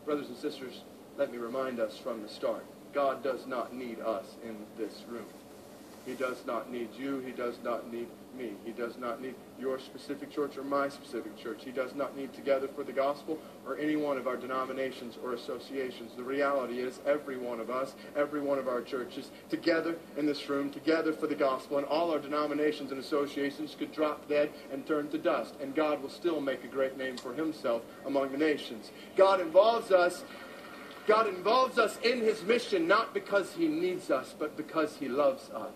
Brothers and sisters, let me remind us from the start, God does not need us in this room. He does not need you. He does not need me. He does not need your specific church or my specific church. He does not need Together for the Gospel or any one of our denominations or associations. The reality is every one of us, every one of our churches, together in this room, together for the gospel, and all our denominations and associations could drop dead and turn to dust, and God will still make a great name for himself among the nations. God involves us in his mission not because he needs us, but because he loves us.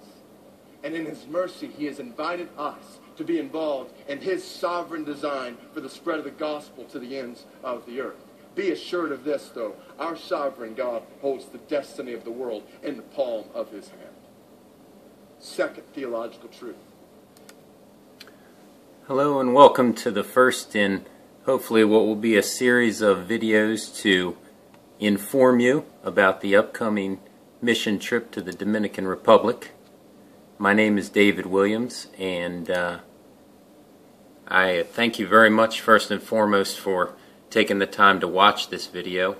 And in his mercy, he has invited us to be involved in his sovereign design for the spread of the gospel to the ends of the earth. Be assured of this, though. Our sovereign God holds the destiny of the world in the palm of his hand. Second theological truth. Hello and welcome to the first in hopefully what will be a series of videos to inform you about the upcoming mission trip to the Dominican Republic. My name is David Williams, and I thank you very much first and foremost for taking the time to watch this video.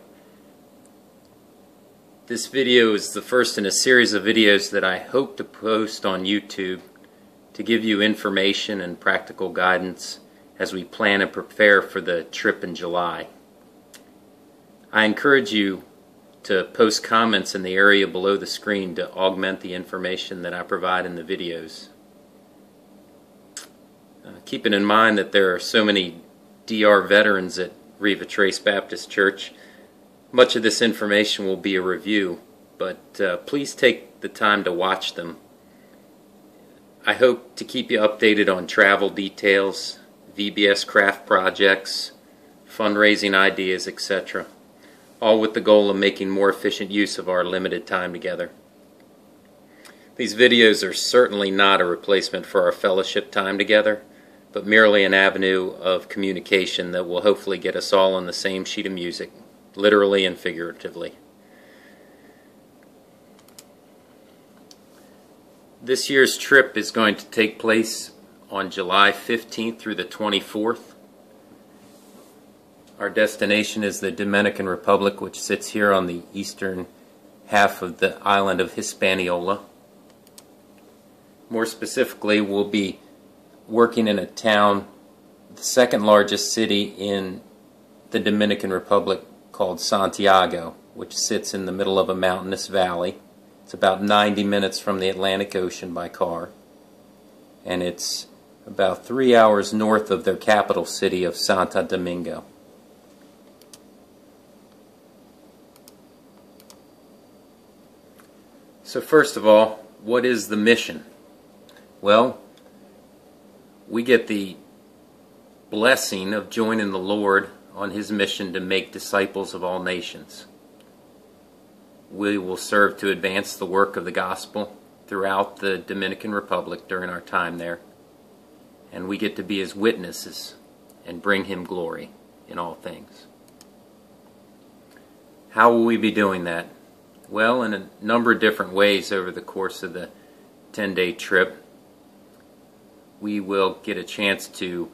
This video is the first in a series of videos that I hope to post on YouTube to give you information and practical guidance as we plan and prepare for the trip in July. I encourage you to post comments in the area below the screen to augment the information that I provide in the videos. Keeping in mind that there are so many DR veterans at Riva Trace Baptist Church, much of this information will be a review, but please take the time to watch them. I hope to keep you updated on travel details, VBS craft projects, fundraising ideas, etc., all with the goal of making more efficient use of our limited time together. These videos are certainly not a replacement for our fellowship time together, but merely an avenue of communication that will hopefully get us all on the same sheet of music, literally and figuratively. This year's trip is going to take place on July 15th through the 24th. Our destination is the Dominican Republic, which sits here on the eastern half of the island of Hispaniola. More specifically, we'll be working in a town, the second largest city in the Dominican Republic, called Santiago, which sits in the middle of a mountainous valley. It's about 90 minutes from the Atlantic Ocean by car, and it's about 3 hours north of their capital city of Santo Domingo. So first of all, what is the mission? Well, we get the blessing of joining the Lord on his mission to make disciples of all nations. We will serve to advance the work of the gospel throughout the Dominican Republic during our time there. And we get to be his witnesses and bring him glory in all things. How will we be doing that? Well, in a number of different ways over the course of the 10-day trip. We will get a chance to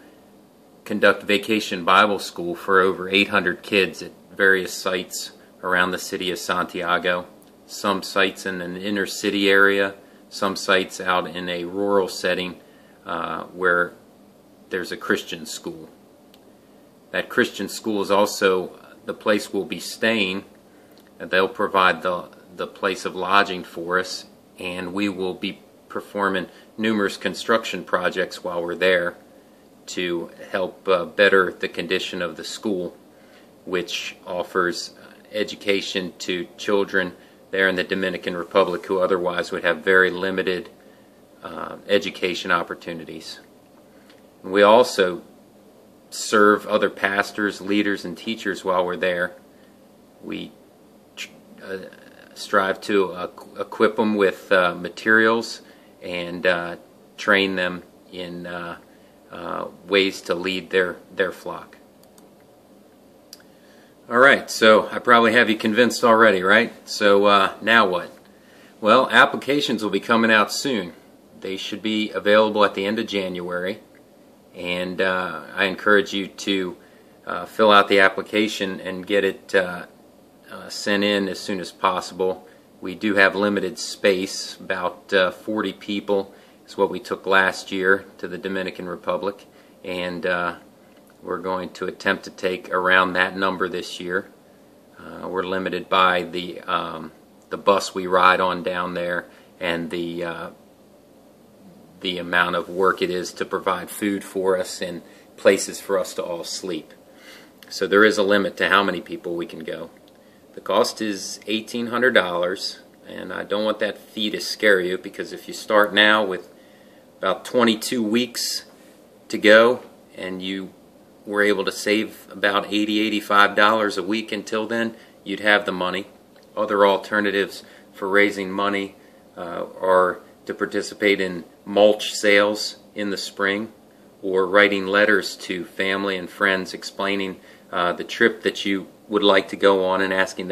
conduct Vacation Bible School for over 800 kids at various sites around the city of Santiago. Some sites in an inner city area, some sites out in a rural setting where there's a Christian school. That Christian school is also the place we'll be staying. They'll provide the place of lodging for us, and we will be performing numerous construction projects while we're there to help better the condition of the school, which offers education to children there in the Dominican Republic who otherwise would have very limited education opportunities. And we also serve other pastors, leaders, and teachers while we're there. We strive to equip them with materials and train them in ways to lead their flock. Alright, so I probably have you convinced already, right? So now what? Well, applications will be coming out soon. They should be available at the end of January, and I encourage you to fill out the application and get it sent in as soon as possible. We do have limited space, about 40 people is what we took last year to the Dominican Republic, and we're going to attempt to take around that number this year. We're limited by the bus we ride on down there and the amount of work it is to provide food for us and places for us to all sleep. So there is a limit to how many people we can go. The cost is $1,800, and I don't want that fee to scare you, because if you start now with about 22 weeks to go and you were able to save about $80, $85 a week until then, you'd have the money. Other alternatives for raising money are to participate in mulch sales in the spring, or writing letters to family and friends explaining the trip that you would like to go on and asking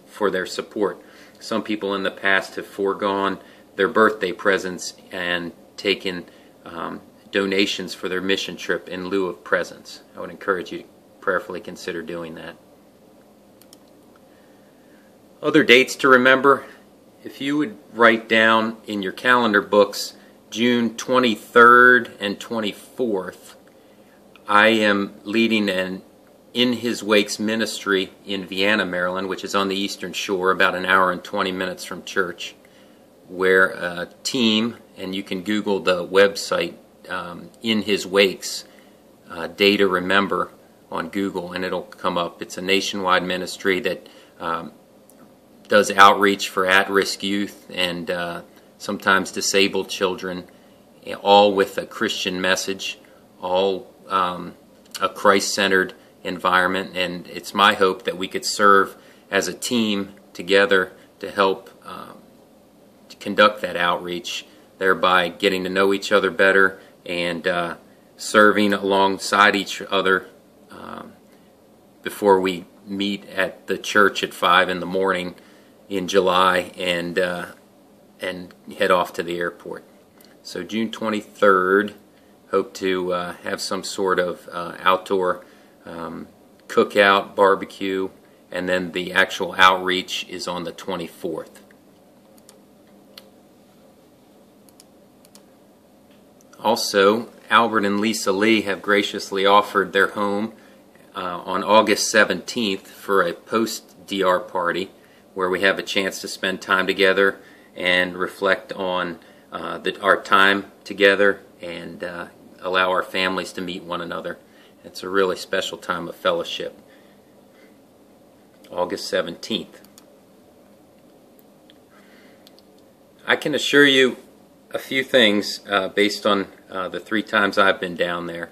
for their support. Some people in the past have foregone their birthday presents and taken donations for their mission trip in lieu of presents. I would encourage you to prayerfully consider doing that. Other dates to remember: if you would write down in your calendar books June 23rd and 24th, I am leading an In His Wakes ministry in Vienna, Maryland, which is on the Eastern Shore, about an hour and 20 minutes from church, where a team, and you can Google the website In His Wakes, Day to Remember on Google, and it'll come up. It's a nationwide ministry that does outreach for at-risk youth and sometimes disabled children, all with a Christian message, all a Christ-centered environment. And it's my hope that we could serve as a team together to help to conduct that outreach, thereby getting to know each other better and serving alongside each other before we meet at the church at 5 in the morning in July and head off to the airport. So June 23rd, hope to have some sort of outdoor cookout, barbecue, and then the actual outreach is on the 24th. Also, Albert and Lisa Lee have graciously offered their home on August 17th for a post-DR party, where we have a chance to spend time together and reflect on our time together and allow our families to meet one another. It's a really special time of fellowship. August 17th. I can assure you a few things based on the 3 times I've been down there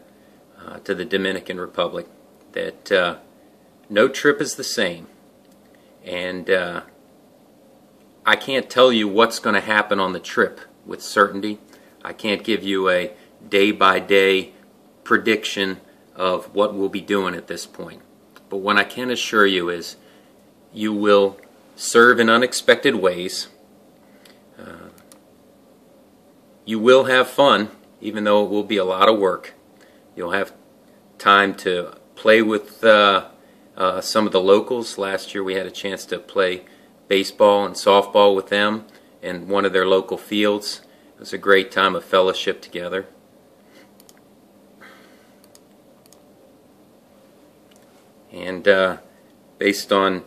to the Dominican Republic, that no trip is the same. And I can't tell you what's going to happen on the trip with certainty. I can't give you a day-by-day prediction of what we'll be doing at this point. But what I can assure you is you will serve in unexpected ways. You will have fun, even though it will be a lot of work. You'll have time to play with some of the locals. Last year we had a chance to play baseball and softball with them in one of their local fields. It was a great time of fellowship together. And based on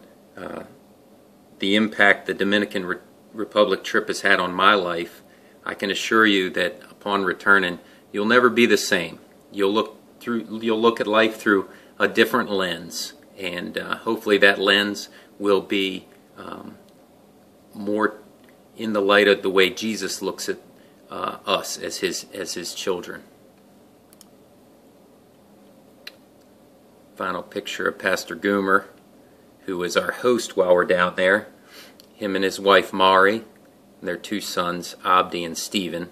the impact the Dominican Republic trip has had on my life, I can assure you that upon returning, you'll never be the same. You'll look at life through a different lens, and hopefully that lens will be more in the light of the way Jesus looks at us as his children. Final picture of Pastor Goomer, who is our host while we're down there. Him and his wife Mari, and their 2 sons, Abdi and Stephen.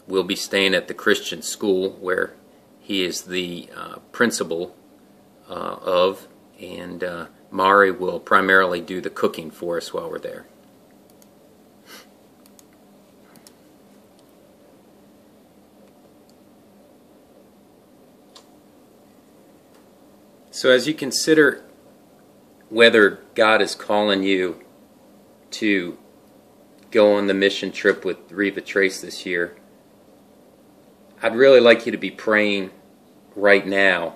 We'll be staying at the Christian school where he is the principal of, and Mari will primarily do the cooking for us while we're there. So as you consider whether God is calling you to go on the mission trip with Riva Trace this year, I'd really like you to be praying right now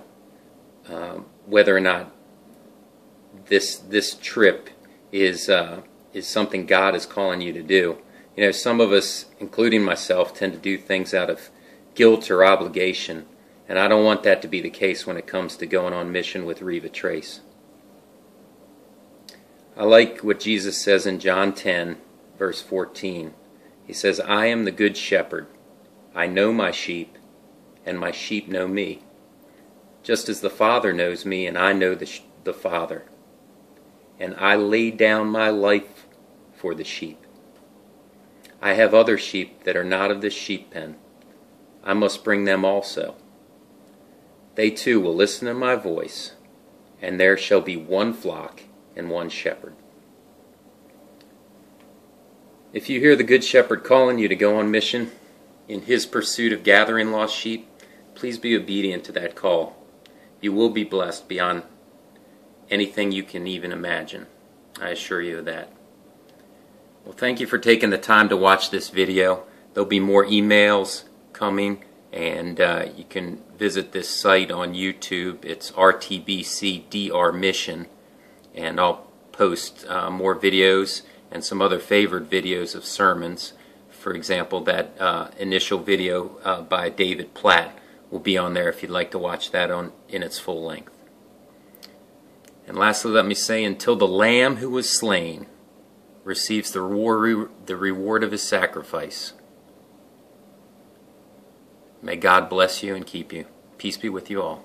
whether or not this trip is something God is calling you to do. You know, some of us, including myself, tend to do things out of guilt or obligation, and I don't want that to be the case when it comes to going on mission with Riva Trace. I like what Jesus says in John 10, verse 14. He says, "I am the good shepherd. I know my sheep, and my sheep know me, just as the Father knows me, and I know the Father. And I lay down my life for the sheep. I have other sheep that are not of this sheep pen. I must bring them also. They too will listen to my voice, and there shall be one flock and one shepherd." If you hear the Good Shepherd calling you to go on mission in his pursuit of gathering lost sheep, please be obedient to that call. You will be blessed beyond anything you can even imagine. I assure you of that. Well, thank you for taking the time to watch this video. There'll be more emails coming, and you can visit this site on YouTube. It's RTBC DR Mission, and I'll post more videos and some other favored videos of sermons. For example, that initial video by David Platt will be on there if you'd like to watch that in its full length. And lastly, let me say, until the Lamb who was slain receives the reward of his sacrifice, may God bless you and keep you. Peace be with you all.